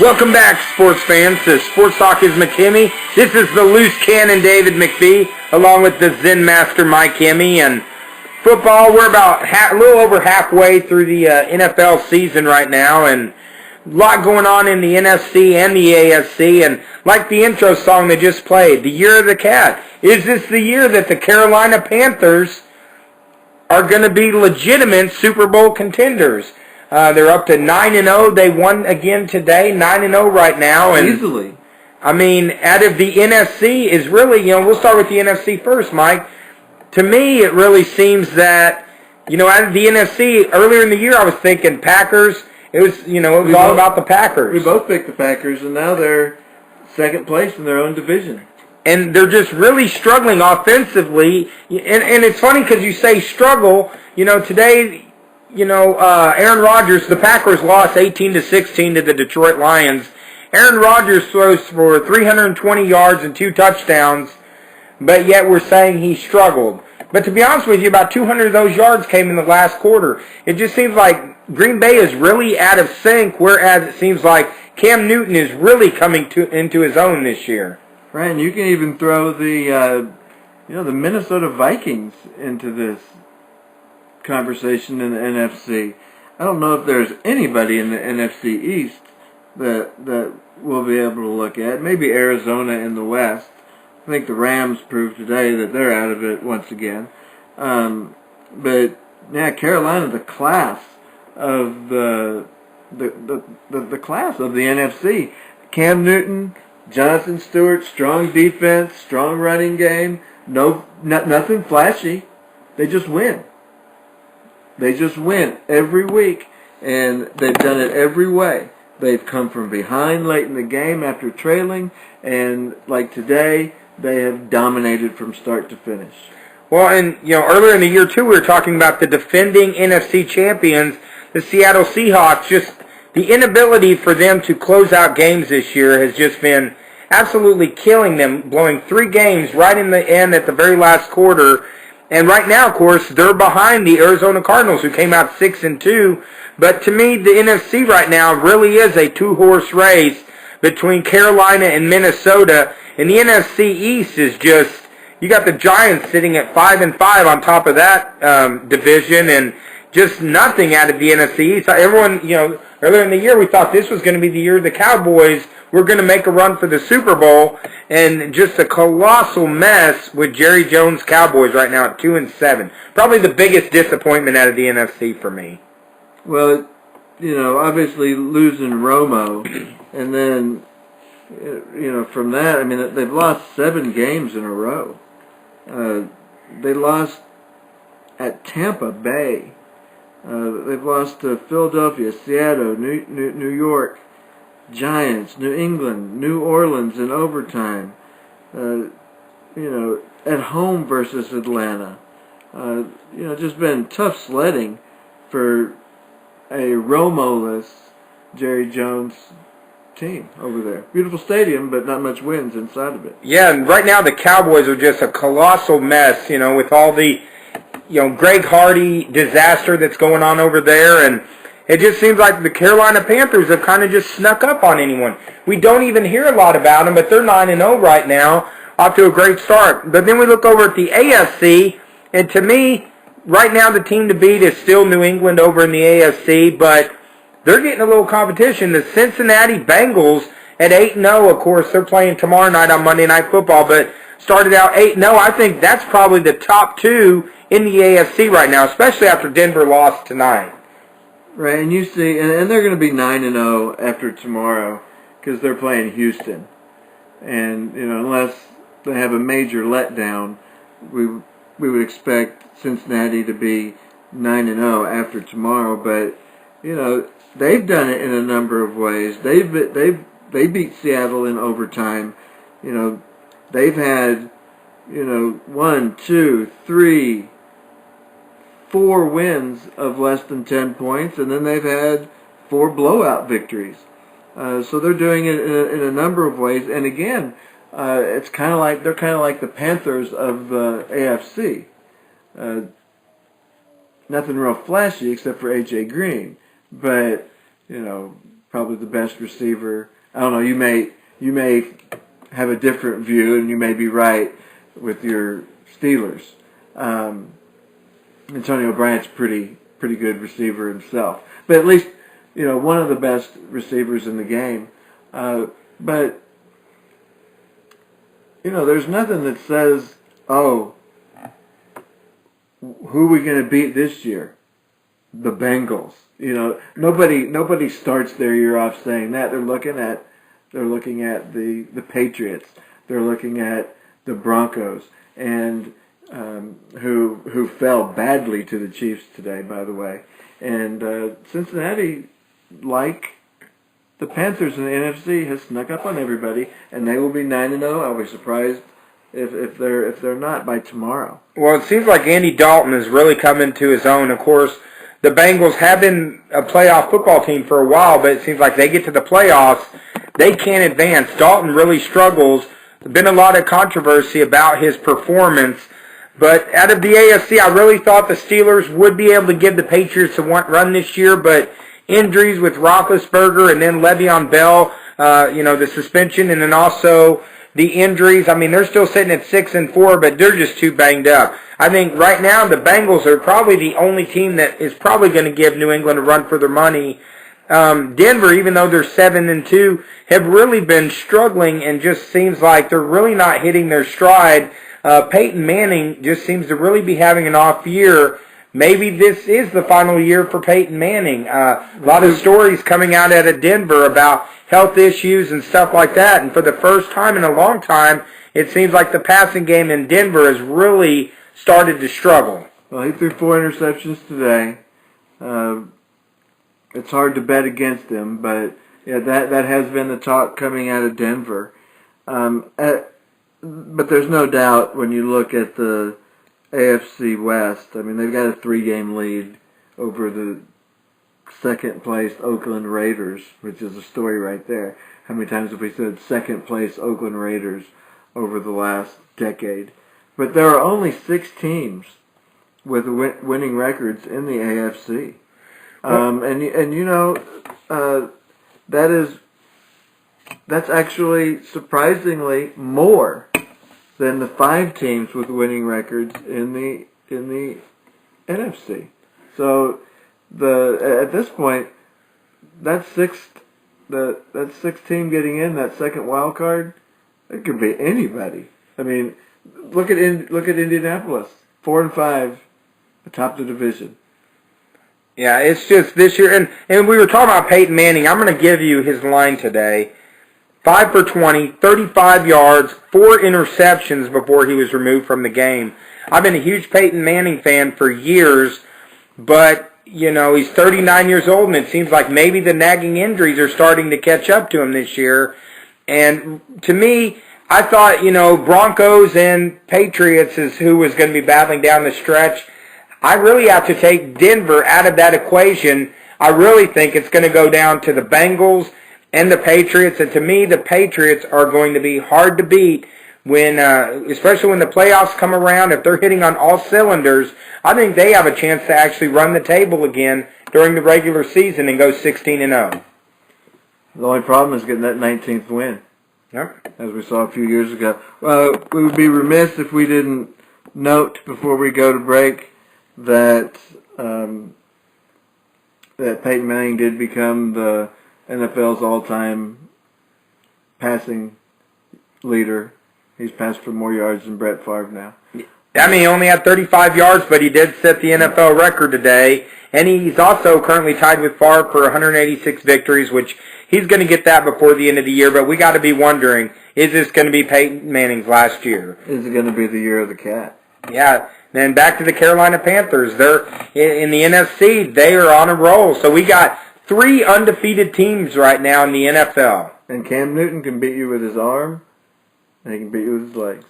Welcome back, sports fans, to Sports Talk is McKimmie. This is the loose cannon David McPhee, along with the Zen Master Mike Hemme. And football, we're about a little over halfway through the NFL season right now, and a lot going on in the NFC and the AFC. And like the intro song they just played, the year of the Catt. Is this the year that the Carolina Panthers are going to be legitimate Super Bowl contenders? They're up to 9-0. They won again today, 9-0 right now. And easily. I mean, out of the NFC is really, we'll start with the NFC first, Mike. To me, it really seems that, out of the NFC, earlier in the year I was thinking Packers. It was, all about the Packers. We both picked the Packers, and now they're second place in their own division. And they're just really struggling offensively. And it's funny because you say struggle. Today, Aaron Rodgers, the Packers lost 18-16 to the Detroit Lions. Aaron Rodgers throws for 320 yards and 2 touchdowns, but yet we're saying he struggled. But to be honest with you, about 200 of those yards came in the last quarter. It just seems like Green Bay is really out of sync, whereas it seems like Cam Newton is really coming into his own this year. Right, and you can even throw the Minnesota Vikings into this conversation in the NFC. I don't know if there's anybody in the NFC East that we'll be able to look at. Maybe Arizona in the West. I think the Rams proved today that they're out of it once again. But yeah, Carolina, the class of the class of the NFC. Cam Newton, Jonathan Stewart, strong defense, strong running game. Nothing flashy. They just win. They just win every week, and they've done it every way. They've come from behind late in the game after trailing, and like today, they have dominated from start to finish. Well, and earlier in the year too, we were talking about the defending NFC champions, the Seattle Seahawks. Just the inability for them to close out games this year has just been absolutely killing them, blowing 3 games right in the end at the very last quarter. And right now, of course, they're behind the Arizona Cardinals, who came out 6-2. But to me, the NFC right now really is a 2-horse race between Carolina and Minnesota. And the NFC East is just, you got the Giants sitting at 5-5 on top of that division, and just nothing out of the NFC East. Everyone, earlier in the year, we thought this was going to be the year the Cowboys were going to make a run for the Super Bowl, and just a colossal mess with Jerry Jones' Cowboys right now at 2-7. Probably the biggest disappointment out of the NFC for me. Well, obviously losing Romo, and then, from that, I mean, they've lost 7 games in a row. They lost at Tampa Bay. They've lost to Philadelphia, Seattle, New York, Giants, New England, New Orleans in overtime. At home versus Atlanta. Just been tough sledding for a Romo-less Jerry Jones team over there. Beautiful stadium, but not much wins inside of it. Yeah, and right now the Cowboys are just a colossal mess, with all the, Greg Hardy disaster that's going on over there, and it just seems like the Carolina Panthers have kind of just snuck up on anyone. We don't even hear a lot about them, but they're 9-0 right now, off to a great start. But then we look over at the AFC, and to me, right now the team to beat is still New England over in the AFC, but they're getting a little competition. The Cincinnati Bengals at 8-0, of course, they're playing tomorrow night on Monday Night Football, but started out 8-0. I think that's probably the top 2 in the AFC right now, especially after Denver lost tonight. Right, and you see, and they're going to be 9-0 after tomorrow because they're playing Houston. And, unless they have a major letdown, we would expect Cincinnati to be 9-0 after tomorrow. But, they've done it in a number of ways. They beat Seattle in overtime. They've had, 1, 2, 3, 4 wins of less than 10 points, and then they've had 4 blowout victories. So they're doing it in a number of ways. And again, it's kind of like they're kind of like the Panthers of the AFC. Nothing real flashy except for A.J. Green, but probably the best receiver. I don't know. You may have a different view, and you may be right with your Steelers. Antonio Bryant's pretty good receiver himself, but at least one of the best receivers in the game. But there's nothing that says, oh, who are we going to beat this year? The Bengals. Nobody starts their year off saying that. They're looking at the Patriots. They're looking at the Broncos, and who fell badly to the Chiefs today, by the way. And Cincinnati, like the Panthers in the NFC, has snuck up on everybody, and they will be 9-0. I'll be surprised if they're not by tomorrow. Well, it seems like Andy Dalton has really come into his own. Of course, the Bengals have been a playoff football team for a while, but it seems like they get to the playoffs, they can't advance. Dalton really struggles. There's been a lot of controversy about his performance. But out of the AFC, I really thought the Steelers would be able to give the Patriots a run this year, but injuries with Roethlisberger and then Le'Veon Bell, the suspension, and then also the injuries. I mean, they're still sitting at 6-4, but they're just too banged up. I think right now the Bengals are probably the only team that is probably going to give New England a run for their money. Denver, even though they're 7-2, have really been struggling, and just seems like they're really not hitting their stride. Peyton Manning just seems to really be having an off year. Maybe this is the final year for Peyton Manning. A lot of stories coming out of Denver about health issues and stuff like that. And for the first time in a long time, it seems like the passing game in Denver has really started to struggle. Well, he threw 4 interceptions today. It's hard to bet against him, but yeah, that has been the talk coming out of Denver. But there's no doubt when you look at the AFC West, I mean, they've got a 3-game lead over the second-place Oakland Raiders, which is a story right there. How many times have we said second-place Oakland Raiders over the last decade? But there are only 6 teams with winning records in the AFC. That's actually surprisingly more than the 5 teams with winning records in the NFC. So at this point, that sixth team getting in, that second wild card, it could be anybody. I mean, look at Indianapolis, 4-5, atop the division. Yeah, it's just this year, and we were talking about Peyton Manning. I'm going to give you his line today. 5 for 20, 35 yards, 4 interceptions before he was removed from the game. I've been a huge Peyton Manning fan for years, but, he's 39 years old, and it seems like maybe the nagging injuries are starting to catch up to him this year. And to me, I thought, Broncos and Patriots is who was going to be battling down the stretch. I really have to take Denver out of that equation. I really think it's going to go down to the Bengals and the Patriots, and to me, the Patriots are going to be hard to beat when, especially when the playoffs come around. If they're hitting on all cylinders, I think they have a chance to actually run the table again during the regular season and go 16-0. The only problem is getting that 19th win. Yep. As we saw a few years ago. Well, we would be remiss if we didn't note before we go to break that Peyton Manning did become the NFL's all-time passing leader. He's passed for more yards than Brett Favre now. I mean, he only had 35 yards, but he did set the NFL record today. And he's also currently tied with Favre for 186 victories, which he's going to get that before the end of the year. But we got to be wondering, is this going to be Peyton Manning's last year? Is it going to be the year of the Catt? Yeah. Then back to the Carolina Panthers. They're in the NFC. They are on a roll. So we got 3 undefeated teams right now in the NFL. And Cam Newton can beat you with his arm, and he can beat you with his legs.